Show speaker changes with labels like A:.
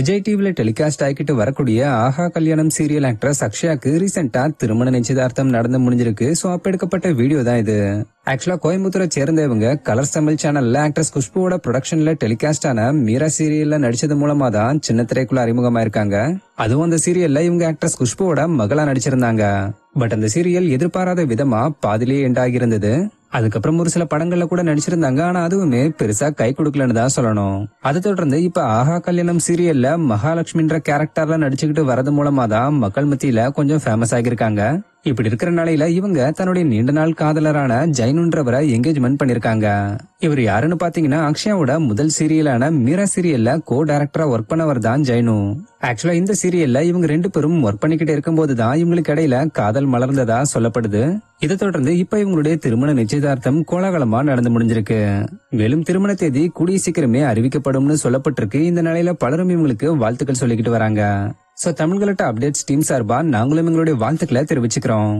A: விஜய் டிவில டெலிகாஸ்ட் ஆகிட்டு வரக்கூடிய ஆஹா கல்யாணம் சீரியல் ஆக்ட்ரஸ் அக்ஷயாக்கு ரீசெண்டா திருமண நிச்சயதார்த்தம் நடந்து முடிஞ்சிருக்கு. சோ அப்ப எடுக்கப்பட்ட வீடியோ தான் இது. ஆக்சுவலா கோயம்புத்தூரை சேர்ந்த இவங்க கலர்ஸ் தமிழ் சேனல்ல ஆக்ட்ரஸ் குஷ்புவோட ப்ரொடக்ஷன்ல டெலிகாஸ்ட் ஆன மீரா சீரியல்ல நடிச்சது மூலமா தான் சின்ன திரைக்குள்ள அறிமுகமா இருக்காங்க. அதுவும் அந்த சீரியல்ல இவங்க ஆக்ட்ரஸ் குஷ்புவோட மகளா நடிச்சிருந்தாங்க. பட் அந்த சீரியல் எதிர்பாராத விதமா பாதிலேயே எண்ட் ஆகியிருந்தது. அதுக்கப்புறம் ஒரு சில படங்கள்ல கூட நடிச்சிருந்தாங்க. ஆனா அதுவுமே பெருசா கை கொடுக்கலன்னு தான் சொல்லணும். அதை தொடர்ந்து இப்ப ஆஹா கல்யாணம் சீரியல்ல மகாலட்சுமின்ற கேரக்டர்ல நடிச்சுக்கிட்டு வரது மூலமா தான் மக்கள் மத்தியில கொஞ்சம் ஃபேமஸ் ஆகியிருக்காங்க. இப்படி இருக்கிற நிலையில இவங்க தன்னுடைய நீண்ட நாள் காதலரான ஜைனுன்றவரை என்கேஜ்மெண்ட் பண்ணிருக்காங்க. இவர் யாருன்னு பாத்தீங்கன்னா அக்ஷயாவோட முதல் சீரியலான மீரா சீரியல்ல கோ டைரக்டரா ஒர்க் பண்ணவர் தான் ஜைனு. ஆக்சுவலா இந்த சீரியல்ல இவங்க ரெண்டு பேரும் ஒர்க் பண்ணிக்கிட்டு இருக்கும் போதுதான் இவங்களுக்கு இடையில காதல் மலர்ந்ததா சொல்லப்படுது. இதை தொடர்ந்து இப்ப இவங்களுடைய திருமண நிச்சயதார்த்தம் கோலாகலமா நடந்து முடிஞ்சிருக்கு. மேலும் திருமண தேதி கூடிய சீக்கிரமே அறிவிக்கப்படும்னு சொல்லப்பட்டிருக்கு. இந்த நிலையில பலரும் இவங்களுக்கு வாழ்த்துக்கள் சொல்லிக்கிட்டு வராங்க. சோ தமிழ்கலட்ட அப்டேட்ஸ் டீம் சார்பா நாங்களும் எங்களுடைய வாழ்த்துக்களை தெரிவிச்சுக்கிறோம்.